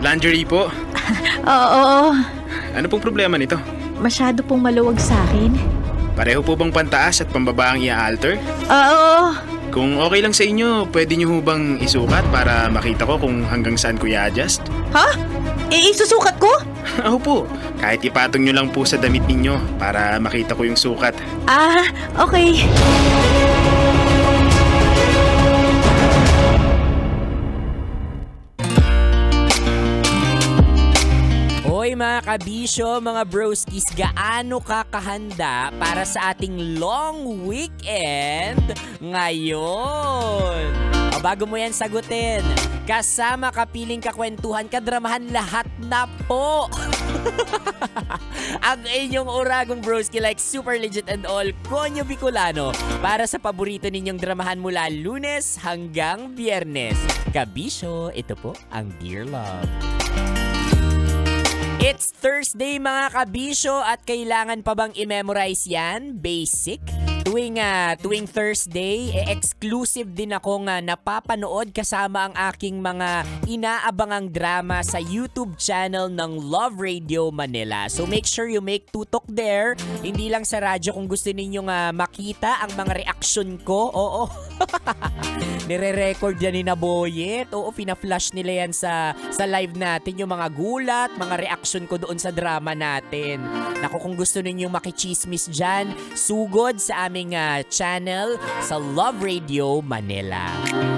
Lingerie po. Oo, Ano pong problema nito? masyado pong maluwag sa akin. Pareho po bang pantaas at pambaba ang i-alter? Oo, Kung okay lang sa inyo, pwede nyo hubang isukat para makita ko kung hanggang saan ko i-adjust? ha? Isusukat ko? Oo po, kahit ipatong nyo lang po sa damit ninyo para makita ko yung sukat. Okay. Hoy mga kabisyo, mga broskis, gaano ka kahanda para sa ating long weekend ngayon? O bago mo yan sagutin, kasama kapiling kakwentuhan, kadramahan lahat na po. Ang inyong uragong broski like super legit and all, Konyo Bicolano, para sa paborito ninyong dramahan mula Lunes hanggang Biyernes. Kabisyo, ito po ang Dear Love. It's Thursday mga kabisyo at kailangan pa bang i-memorize yan? Basic? Tuwing Thursday, exclusive din akong napapanood kasama ang aking mga inaabangang drama sa YouTube channel ng Love Radio Manila. So make sure you make tutok there. Hindi lang sa radyo kung gusto ninyong makita ang mga reaksyon ko. Oo. Nire-record yan ni Naboyet. Oo, pina-flash nila yan sa live natin. Yung mga gulat, mga reaction ko doon sa drama natin. Naku, kung gusto ninyong makichismis dyan, sugod sa aming channel sa Love Radio Manila.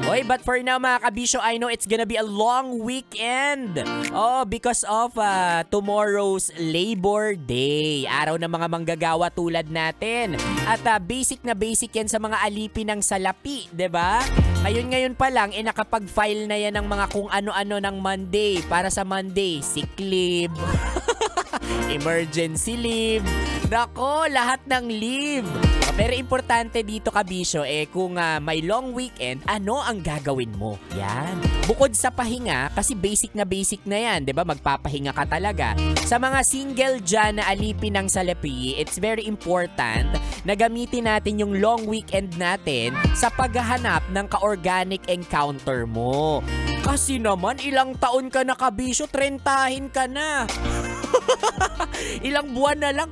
Oy, but for now mga kabisyo, I know it's gonna be a long weekend. Oh, because of tomorrow's Labor Day. Araw ng mga manggagawa tulad natin. At basic na basic yan sa mga alipin ng salapi, 'di ba? Ngayon pa lang, nakapag-file na yan ng mga kung ano-ano ng Monday. Para sa Monday, sick leave, emergency leave, nako, lahat ng leave. Pero importante dito kabisyo, kung may long weekend, ano ang gagawin mo? Yan. Bukod sa pahinga, kasi basic na yan, 'di ba? Magpapahinga ka talaga. Sa mga single dyan na alipin ng salapi, it's very important na gamitin natin yung long weekend natin sa paghahanap ng ka-organic encounter mo. Kasi naman, ilang taon ka na kabisyo, 30 ka na. Ilang buwan na lang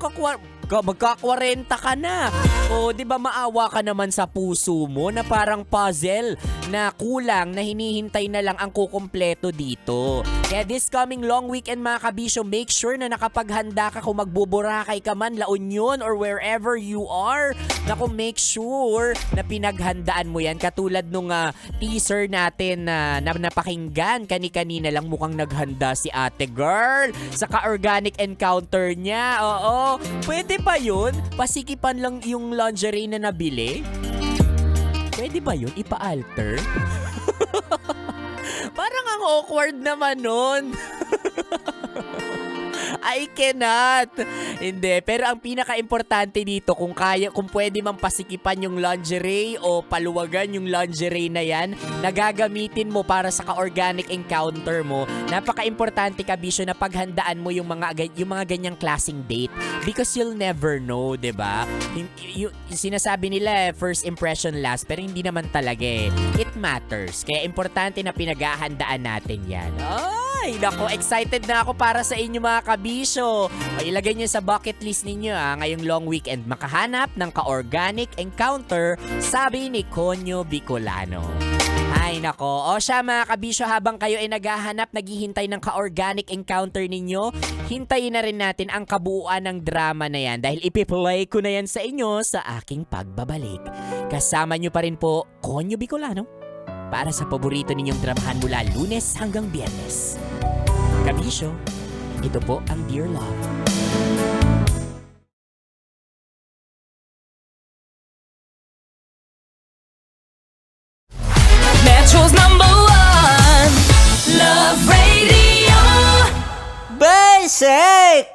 magka-40 ka na. O, di ba maawa ka naman sa puso mo na parang puzzle na kulang na hinihintay na lang ang kukumpleto dito. Kaya this coming long weekend mga kabisyo, make sure na nakapaghanda ka kung magbuburakay ka man, La Union or wherever you are. Naku, make sure na pinaghandaan mo yan. Katulad nung teaser natin na napakinggan, kani-kanina lang mukhang naghanda si ate girl sa ka-organic encounter niya. Oo, pwede ba yun? Pasikipan lang yung lingerie na nabili? Pwede ba yun? Ipa-alter? Parang ang awkward naman nun. I cannot. Hindi, pero ang pinaka-importante dito, kung pwede mang pasikipan yung lingerie o paluwagan yung lingerie na yan, na gagamitin mo para sa ka-organic encounter mo, napaka-importante kabisyo na paghandaan mo yung mga ganyang klaseng date because you'll never know, 'di ba? Yung sinasabi nila first impression last, pero hindi naman talaga eh. It matters. Kaya importante na pinaghahandaan natin yan. Ay, nako, excited na ako para sa inyo mga kabisyo. O, ilagay nyo sa bucket list ninyo ngayong long weekend makahanap ng ka-organic encounter, sabi ni Konyo Bicolano. Ay nako, o siya mga kabisyo, habang kayo ay naghahanap, naghihintay ng ka-organic encounter ninyo, hintayin na rin natin ang kabuuan ng drama na yan dahil ipiplay ko na yan sa inyo sa aking pagbabalik. Kasama nyo pa rin po, Konyo Bicolano, para sa paborito ninyong dramahan mula Lunes hanggang Biyernes. Kabisyo, ito po ang Dear Love. Metro's #1 Love Radio. Basic!